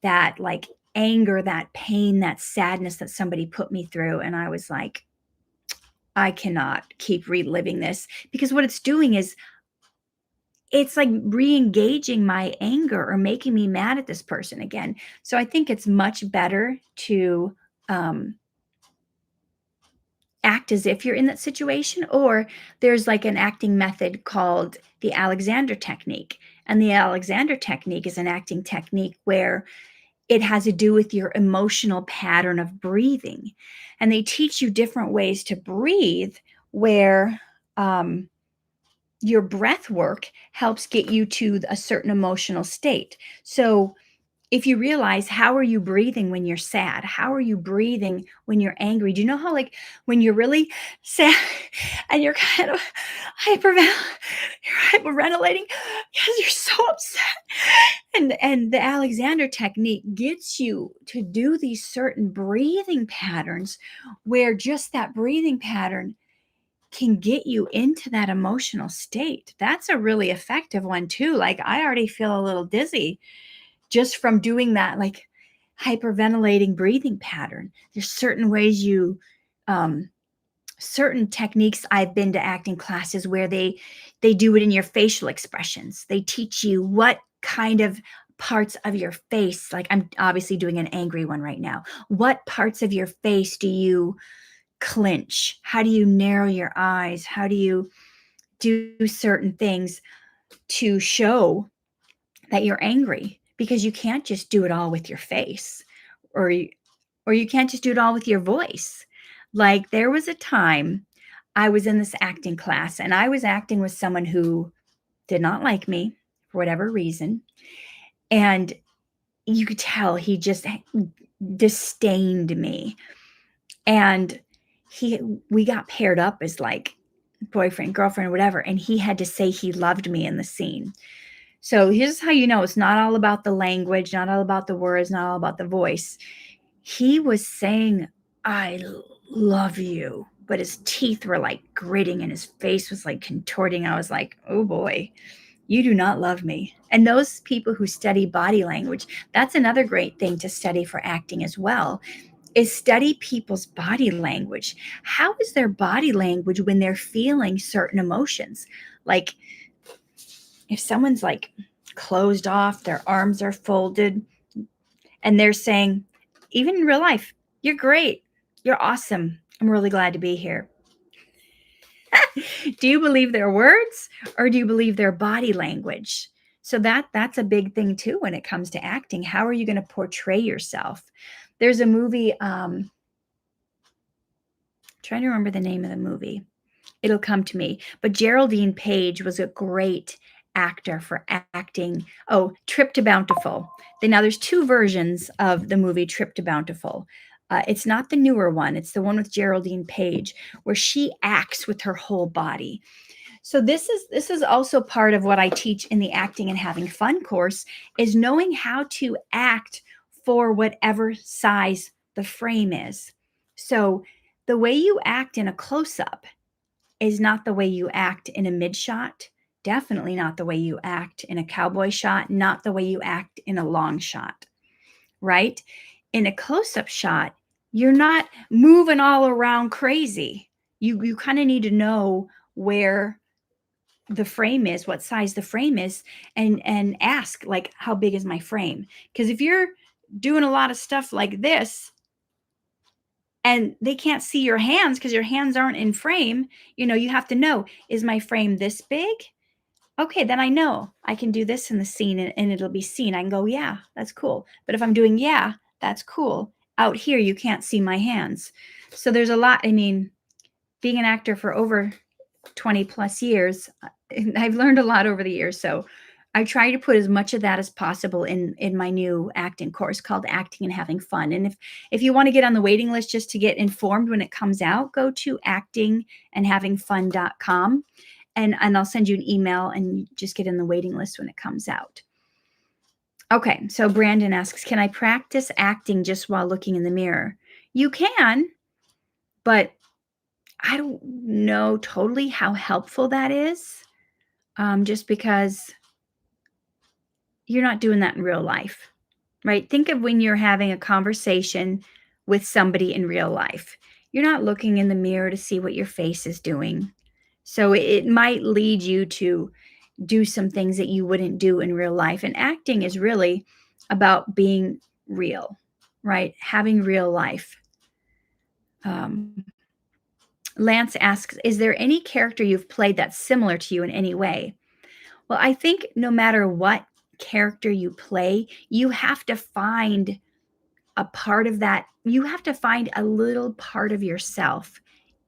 that like anger, that pain, that sadness that somebody put me through. And I was like, I cannot keep reliving this, because what it's doing is it's like re-engaging my anger or making me mad at this person again. So I think it's much better to um, act as if you're in that situation. Or there's like an acting method called the Alexander technique. And the Alexander technique is an acting technique where it has to do with your emotional pattern of breathing. And they teach you different ways to breathe where your breath work helps get you to a certain emotional state. So if you realize, how are you breathing when you're sad? How are you breathing when you're angry? Do you know how, like, when you're really sad and you're kind of you're hyperventilating because you're so upset? And the Alexander technique gets you to do these certain breathing patterns where just that breathing pattern can get you into that emotional state. That's a really effective one too. Like, I already feel a little dizzy just from doing that, like hyperventilating breathing pattern. There's certain ways certain techniques. I've been to acting classes where they do it in your facial expressions. They teach you what kind of parts of your face, like I'm obviously doing an angry one right now. What parts of your face do you clench? How do you narrow your eyes? How do you do certain things to show that you're angry? Because you can't just do it all with your face, or you can't just do it all with your voice. Like, there was a time I was in this acting class and I was acting with someone who did not like me for whatever reason, and you could tell he just disdained me. And we got paired up as like boyfriend, girlfriend, whatever, and he had to say he loved me in the scene. So here's how you know it's not all about the language, not all about the words, not all about the voice. He was saying, I love you, but his teeth were like gritting and his face was like contorting. I was like, oh boy, you do not love me. And those people who study body language, that's another great thing to study for acting as well, is study people's body language. How is their body language when they're feeling certain emotions? Like, if someone's like closed off, their arms are folded, and they're saying, even in real life, you're great, you're awesome, I'm really glad to be here. Do you believe their words, or do you believe their body language? So that's a big thing too when it comes to acting. How are you going to portray yourself? There's a movie, trying to remember the name of the movie. It'll come to me. But Geraldine Page was a great actor for acting. Oh, Trip to Bountiful. Now there's 2 versions of the movie Trip to Bountiful. It's not the newer one. It's the one with Geraldine Page, where she acts with her whole body. So this is also part of what I teach in the Acting and Having Fun course, is knowing how to act for whatever size the frame is. So the way you act in a close-up is not the way you act in a mid shot, definitely not the way you act in a cowboy shot, not the way you act in a long shot, right? In a close-up shot, you're not moving all around crazy. You kind of need to know where the frame is, what size the frame is, and ask, like, how big is my frame? Because if you're doing a lot of stuff like this and they can't see your hands because your hands aren't in frame, you have to know, is my frame this big? Okay, then I know I can do this in the scene, and it'll be seen. I can go, yeah, that's cool. But if I'm doing, yeah, that's cool, out here, you can't see my hands. So there's a lot. I mean, being an actor for over 20 plus years, I've learned a lot over the years. So I try to put as much of that as possible in my new acting course called Acting and Having Fun. And if you want to get on the waiting list just to get informed when it comes out, go to actingandhavingfun.com, and I'll send you an email and just get in the waiting list when it comes out. Okay, so Brandon asks, can I practice acting just while looking in the mirror? You can, but I don't know totally how helpful that is, just because you're not doing that in real life, right? Think of when you're having a conversation with somebody in real life. You're not looking in the mirror to see what your face is doing. So it might lead you to do some things that you wouldn't do in real life. And acting is really about being real, right? Having real life. Lance asks, is there any character you've played that's similar to you in any way? Well, I think no matter what character you play, you have to find a part of that. You have to find a little part of yourself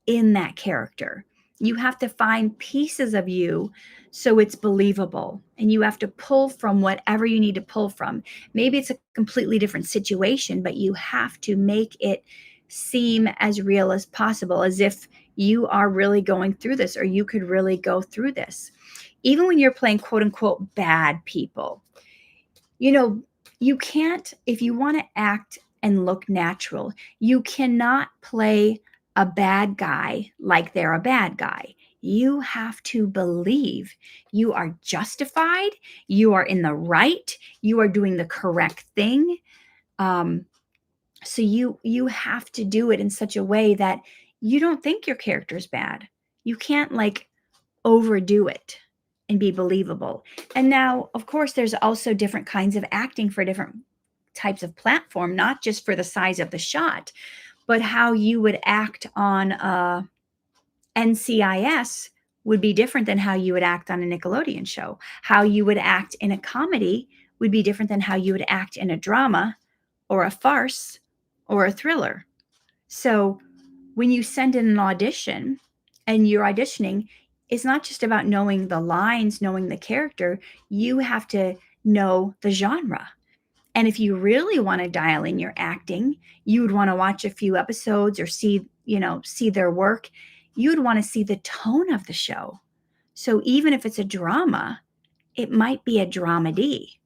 in that character. You have to find pieces of you so it's believable. And you have to pull from whatever you need to pull from. Maybe it's a completely different situation, but you have to make it seem as real as possible, as if you are really going through this, or you could really go through this. Even when you're playing quote unquote bad people, you can't, if you want to act and look natural, you cannot play a bad guy like they're a bad guy. You have to believe you are justified, you are in the right, you are doing the correct thing. So you have to do it in such a way that you don't think your character's bad. You can't overdo it and be believable. And now, of course, there's also different kinds of acting for different types of platform, not just for the size of the shot, but how you would act on NCIS would be different than how you would act on a Nickelodeon show. How you would act in a comedy would be different than how you would act in a drama or a farce or a thriller. So when you send in an audition and you're auditioning, it's not just about knowing the lines, knowing the character. You have to know the genre. And if you really want to dial in your acting, you would want to watch a few episodes or see their work. You would want to see the tone of the show. So even if it's a drama, it might be a dramedy.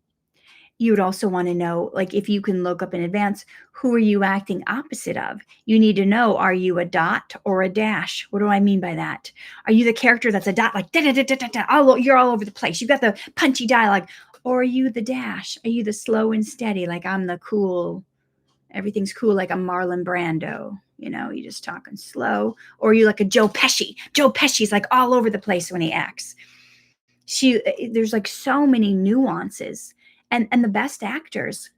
You would also want to know, if you can look up in advance, who are you acting opposite of? You need to know, are you a dot or a dash? What do I mean by that? Are you the character that's a dot, like da da da da da da? You're all over the place. You've got the punchy dialogue. Or are you the dash? Are you the slow and steady? Like I'm the cool, everything's cool, like a Marlon Brando. You're just talking slow. Or are you like a Joe Pesci? Joe Pesci's like all over the place when he acts. There's so many nuances. And the best actors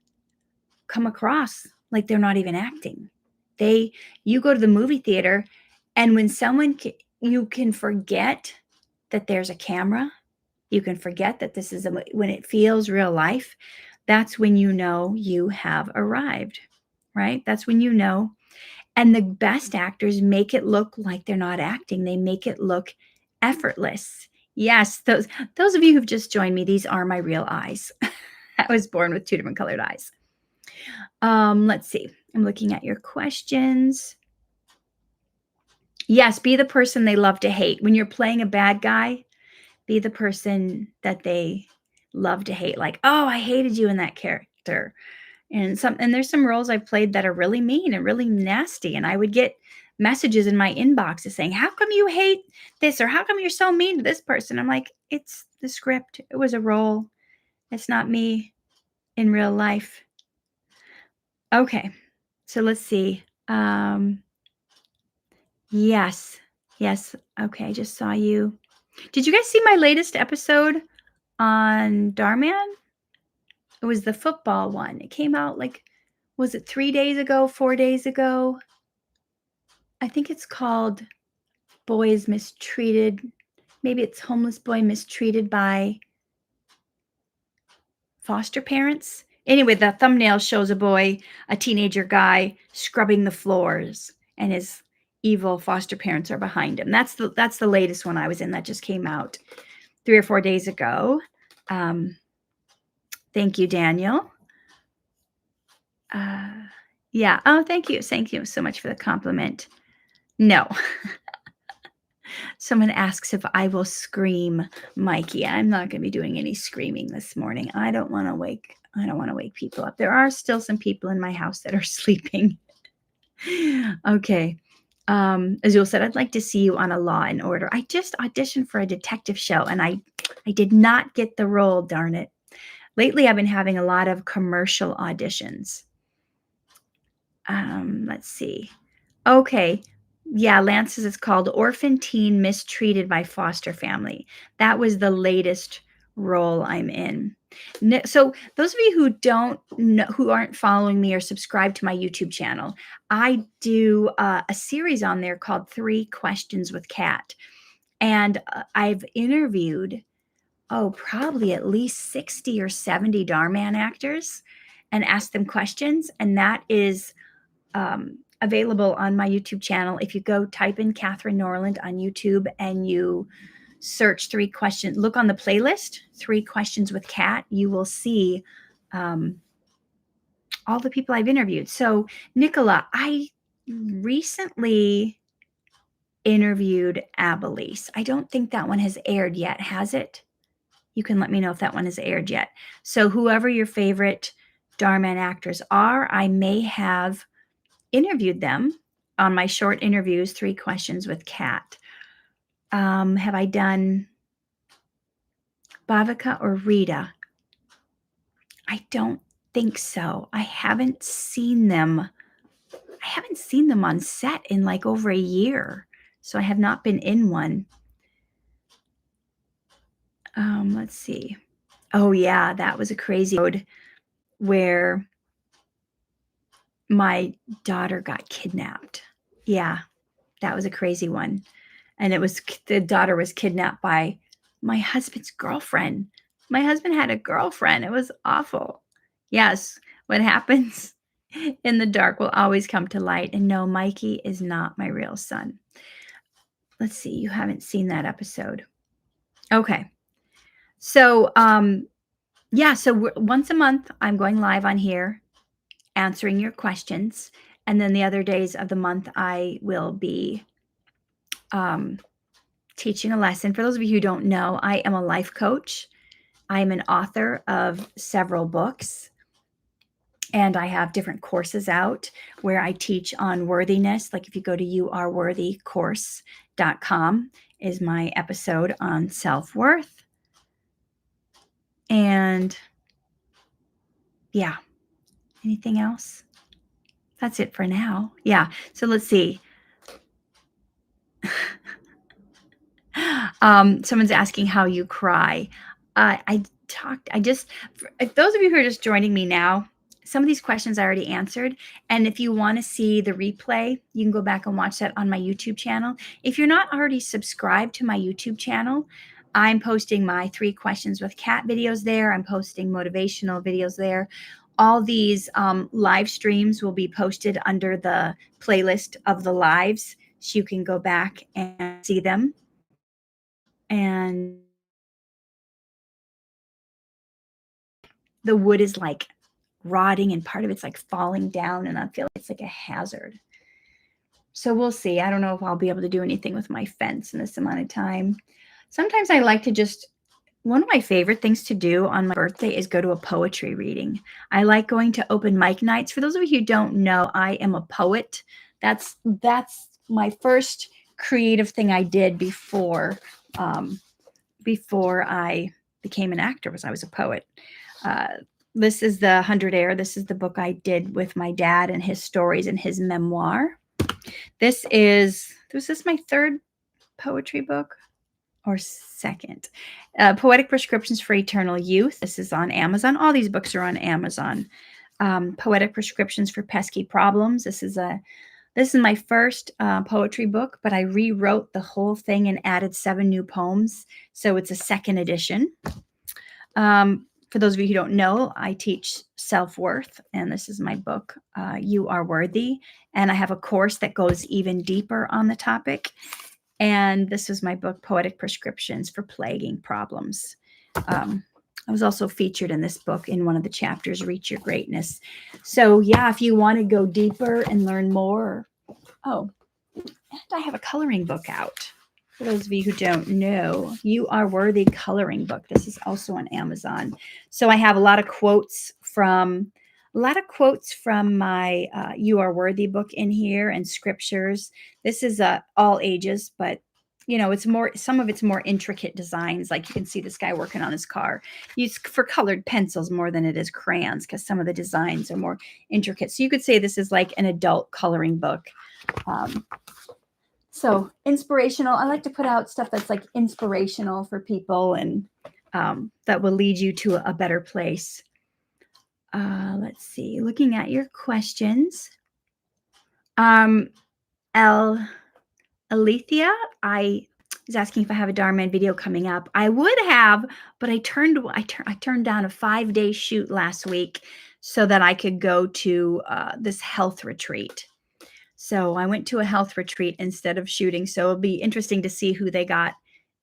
come across like they're not even acting. You go to the movie theater, and when you can forget that there's a camera, you can forget that this is when it feels real life. That's when you know you have arrived, right? That's when you know. And the best actors make it look like they're not acting. They make it look effortless, Yes, those of you who've just joined me, these are my real eyes. I was born with 2 different colored eyes. Let's see. I'm looking at your questions. Yes, be the person they love to hate. When you're playing a bad guy, be the person that they love to hate. Like, oh, I hated you in that character. And there's some roles I've played that are really mean and really nasty. And I would get messages in my inbox saying, how come you hate this? Or how come you're so mean to this person? I'm like, it's the script. It was a role. It's not me in real life. Okay. So let's see. Yes. Yes. Okay. I just saw you. Did you guys see my latest episode on Darman? It was the football one. It came out was it 3 days ago, 4 days ago? I think it's called Boys Mistreated. Maybe it's Homeless Boy Mistreated by Foster Parents. Anyway, the thumbnail shows a teenager guy, scrubbing the floors, and his evil foster parents are behind him. That's the latest one I was in. That just came out 3 or 4 days ago. Thank you, Daniel. Yeah. Oh, thank you. Thank you so much for the compliment. No. Someone asks if I will scream, Mikey. I'm not going to be doing any screaming this morning. I don't want to wake people up. There are still some people in my house that are sleeping. Okay. Azul said, I'd like to see you on a Law and Order. I just auditioned for a detective show and I did not get the role, darn it. Lately, I've been having a lot of commercial auditions. Let's see. Okay. Yeah, Lance says it's called Orphan Teen Mistreated by Foster Family. That was the latest role I'm in. So those of you who don't know, who aren't following me or subscribed to my YouTube channel, I do a series on there called 3 Questions with Kat. And I've interviewed, probably at least 60 or 70 Darman actors and asked them questions. And that is available on my YouTube channel. If you go type in Catherine Norland on YouTube and you search 3 questions, look on the playlist, 3 Questions with Kat, you will see all the people I've interviewed. So Nicola, I recently interviewed Abilese. I don't think that one has aired yet, has it? You can let me know if that one has aired yet. So whoever your favorite Darman actors are, I may have interviewed them on my short interviews, 3 Questions with Kat. Have I done Bhavika or Rita? I don't think so. I haven't seen them on set in like over a year. So I have not been in one. Let's see. Oh yeah, that was a crazy road where my daughter got kidnapped. Yeah, that was a crazy one. And the daughter was kidnapped by my husband's girlfriend. My husband had a girlfriend. It was awful. Yes, what happens in the dark will always come to light. And no, Mikey is not my real son. Let's see. You haven't seen that episode. Okay. So, so once a month, I'm going live on here answering your questions. And then the other days of the month, I will be teaching a lesson. For those of you who don't know, I am a life coach. I'm an author of several books, and I have different courses out where I teach on worthiness. Like if you go to youareworthycourse.com is my episode on self-worth. And yeah, anything else? That's it for now. Yeah. So let's see. Someone's asking how you cry. If those of you who are just joining me now, some of these questions I already answered. And if you want to see the replay, you can go back and watch that on my YouTube channel. If you're not already subscribed to my YouTube channel, I'm posting my 3 Questions with Kat videos there. I'm posting motivational videos there. All these live streams will be posted under the playlist of the lives, so you can go back and see them. and the wood is like rotting and part of it's like falling down, and I feel like it's like a hazard. So we'll see. I don't know if I'll be able to do anything with my fence in this amount of time. Sometimes I like to just, one of my favorite things to do on my birthday is go to a poetry reading. I like going to open mic nights. For those of you who don't know, I am a poet. That's my first creative thing I did before I became an actor. Was I was a poet. This is the 100 Air. This is the book I did with my dad and his stories and his memoir. Was this my third poetry book or second? Poetic Prescriptions for Eternal Youth. This is on Amazon. All these books are on Amazon. Poetic Prescriptions for Pesky Problems. This is my first poetry book, but I rewrote the whole thing and added 7 new poems. So it's a second edition. For those of you who don't know, I teach self-worth, and this is my book, You Are Worthy. And I have a course that goes even deeper on the topic. And this is my book, Poetic Prescriptions for Plaguing Problems. I was also featured in this book in one of the chapters, Reach Your Greatness. So yeah, if you want to go deeper and learn more. Oh, and I have a coloring book out. For those of you who don't know, You Are Worthy coloring book. This is also on Amazon. So I have a lot of quotes from my You Are Worthy book in here, and scriptures. This is all ages, but some of it's more intricate designs. Like you can see this guy working on his car. Used for colored pencils more than it is crayons, because some of the designs are more intricate. So you could say this is like an adult coloring book. So inspirational. I like to put out stuff that's like inspirational for people, and that will lead you to a better place. Let's see. Looking at your questions. Alethea, I was asking if I have a Dhar Mann video coming up. I would have, but I turned down a 5-day shoot last week so that I could go to this health retreat. So I went to a health retreat instead of shooting. So it'll be interesting to see who they got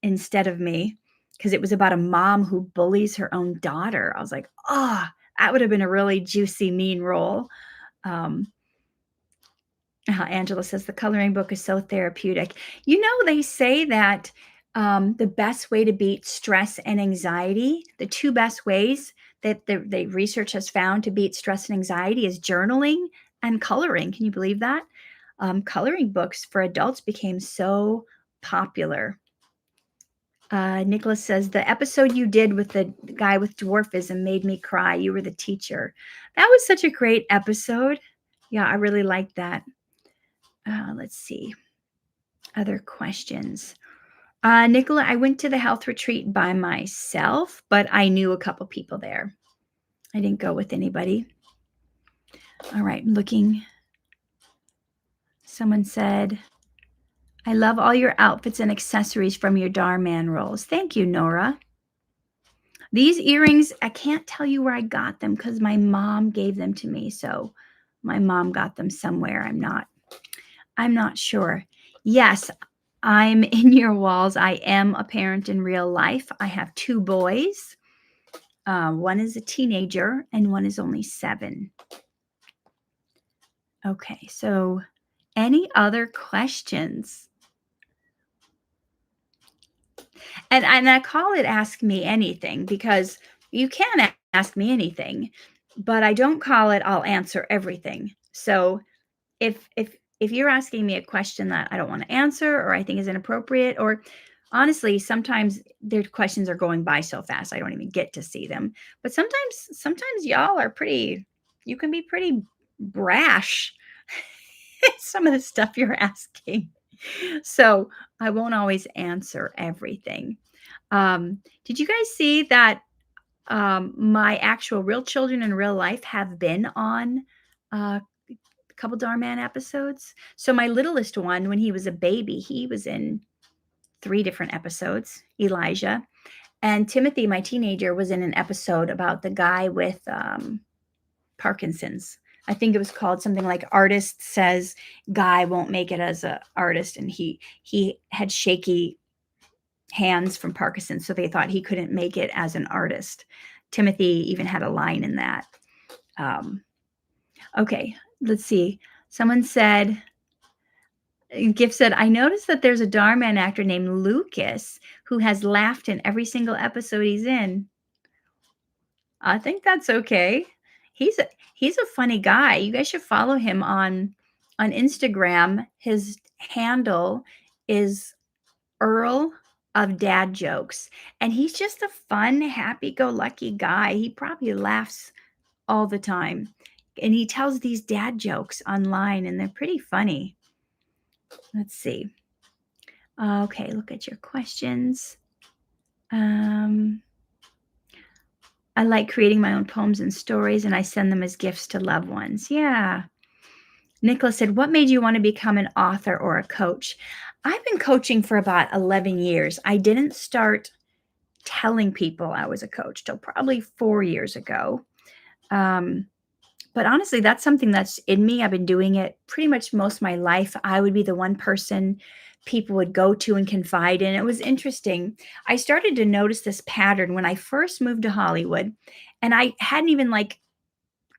instead of me, because it was about a mom who bullies her own daughter. I was like, oh, that would have been a really juicy, mean role. Angela says the coloring book is so therapeutic. They say that the best way to beat stress and anxiety, the 2 best ways that the research has found to beat stress and anxiety is journaling and coloring. Can you believe that? Coloring books for adults became so popular. Nicholas says, the episode you did with the guy with dwarfism made me cry. You were the teacher. That was such a great episode. Yeah, I really liked that. Let's see. Other questions. Nicola, I went to the health retreat by myself, but I knew a couple people there. I didn't go with anybody. All right, I'm looking. Someone said, I love all your outfits and accessories from your Dhar Mann rolls. Thank you, Nora. These earrings, I can't tell you where I got them because my mom gave them to me. So my mom got them somewhere. I'm not sure. Yes, I'm in your walls. I am a parent in real life. I have 2 boys. One is a teenager and one is only 7. Okay, so any other questions? And I call it Ask Me Anything because you can ask me anything, but I don't call it I'll answer everything. So if you're asking me a question that I don't want to answer or I think is inappropriate, or honestly, sometimes their questions are going by so fast I don't even get to see them. But sometimes y'all are you can be pretty brash. Some of the stuff you're asking. So I won't always answer everything. Did you guys see that my actual real children in real life have been on a couple Dhar Mann episodes? So my littlest one, when he was a baby, he was in 3 different episodes, Elijah. And Timothy, my teenager, was in an episode about the guy with Parkinson's. I think it was called something like Artist Says Guy Won't Make It as an Artist. And he had shaky hands from Parkinson's, so they thought he couldn't make it as an artist. Timothy even had a line in that. Okay, let's see. Someone said, Gift said, I noticed that there's a Dhar Mann actor named Lucas who has laughed in every single episode he's in. I think that's okay. He's a funny guy. You guys should follow him on Instagram. His handle is Earl of Dad Jokes, and he's just a fun, happy-go-lucky guy. He probably laughs all the time, and he tells these dad jokes online, and they're pretty funny. Let's see. Okay, look at your questions. I like creating my own poems and stories, and I send them as gifts to loved ones. Yeah. Nicholas said, what made you want to become an author or a coach? I've been coaching for about 11 years. I didn't start telling people I was a coach till probably 4 years ago. But honestly, that's something that's in me. I've been doing it pretty much most of my life. I would be the one person people would go to and confide in. It was interesting. I started to notice this pattern when I first moved to Hollywood, and I hadn't even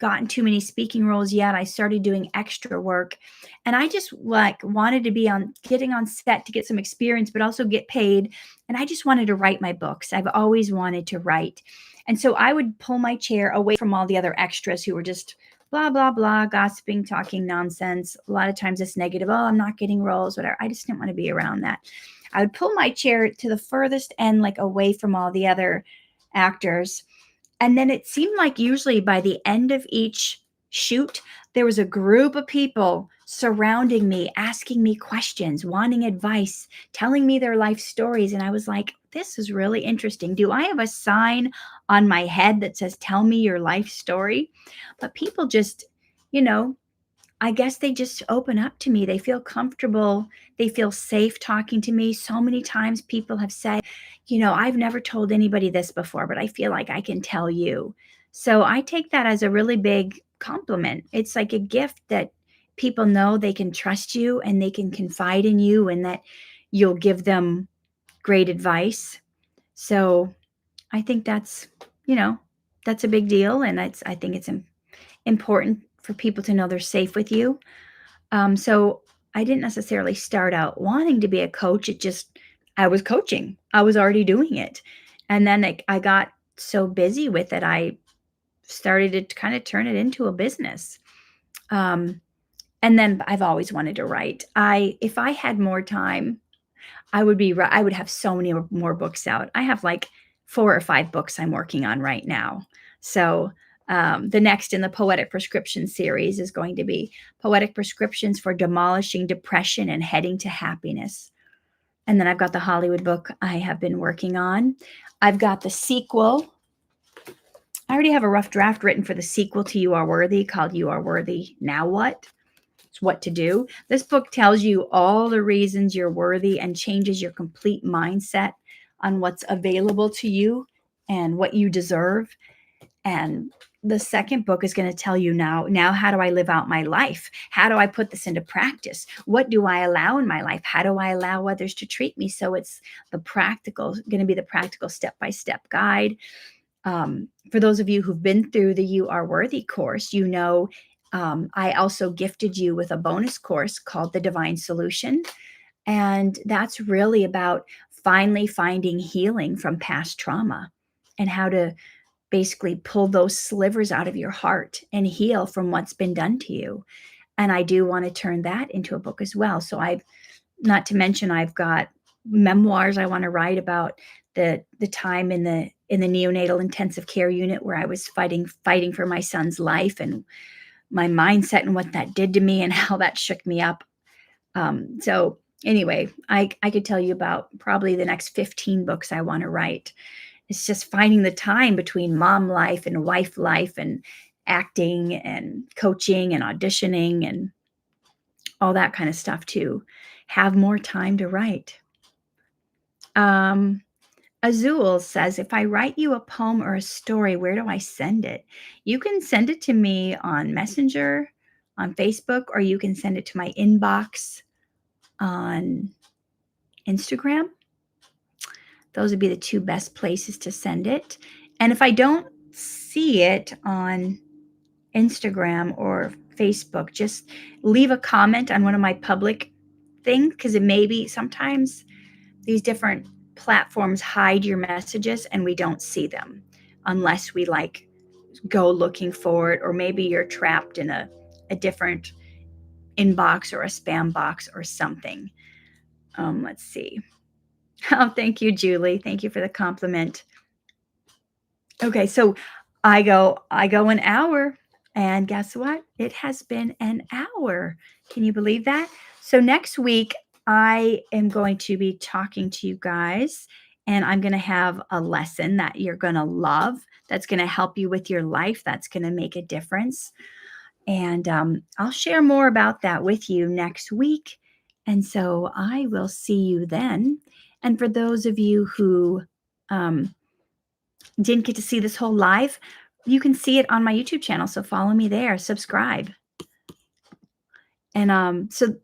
gotten too many speaking roles yet. I started doing extra work, and I just wanted to be getting on set to get some experience, but also get paid. And I just wanted to write my books. I've always wanted to write. And so I would pull my chair away from all the other extras who were just blah, blah, blah, gossiping, talking nonsense. A lot of times it's negative. Oh, I'm not getting roles, whatever. I just didn't want to be around that. I would pull my chair to the furthest end, away from all the other actors. And then it seemed like usually by the end of each shoot, there was a group of people surrounding me, asking me questions, wanting advice, telling me their life stories. And I was like, this is really interesting. Do I have a sign on my head that says, tell me your life story? But people just, I guess they just open up to me. They feel comfortable. They feel safe talking to me. So many times people have said, I've never told anybody this before, but I feel like I can tell you. So I take that as a really big compliment. It's like a gift that people know they can trust you and they can confide in you and that you'll give them great advice. So I think that's a big deal. And I think it's important for people to know they're safe with you. So I didn't necessarily start out wanting to be a coach. I was coaching. I was already doing it. And then I got so busy with it, I started to kind of turn it into a business. And then I've always wanted to write. If I had more time, I would have so many more books out. I have 4 or 5 books I'm working on right now. So the next in the Poetic Prescription series is going to be Poetic Prescriptions for Demolishing Depression and Heading to Happiness. And then I've got the Hollywood book I have been working on. I've got the sequel. I already have a rough draft written for the sequel to You Are Worthy called You Are Worthy, Now What? It's what to do. This book tells you all the reasons you're worthy and changes your complete mindset on what's available to you and what you deserve. And the second book is going to tell you now how do I live out my life? How do I put this into practice? What do I allow in my life? How do I allow others to treat me? So it's going to be the practical step-by-step guide. For those of you who've been through the You Are Worthy course, I also gifted you with a bonus course called The Divine Solution. And that's really about finally finding healing from past trauma and how to basically pull those slivers out of your heart and heal from what's been done to you. And I do want to turn that into a book as well. So not to mention, I've got memoirs I want to write about the time in the neonatal intensive care unit where I was fighting for my son's life and my mindset and what that did to me and how that shook me up. So anyway, I could tell you about probably the next 15 books I want to write. It's just finding the time between mom life and wife life and acting and coaching and auditioning and all that kind of stuff to have more time to write. Azul says, if I write you a poem or a story, where do I send it? You can send it to me on Messenger, on Facebook, or you can send it to my inbox on Instagram. Those would be the two best places to send it. And if I don't see it on Instagram or Facebook, just leave a comment on one of my public things, because it may be sometimes these different platforms hide your messages and we don't see them unless we like go looking for it, or maybe you're trapped in a different inbox or a spam box or something. Let's see. Oh, thank you, Julie. Thank you for the compliment. Okay, so I go an hour, and guess what? It has been an hour. Can you believe that? So next week I am going to be talking to you guys, and I'm going to have a lesson that you're going to love, that's going to help you with your life, that's going to make a difference. And I'll share more about that with you next week. And so I will see you then. And for those of you who didn't get to see this whole live, you can see it on my YouTube channel. So follow me there, subscribe. And so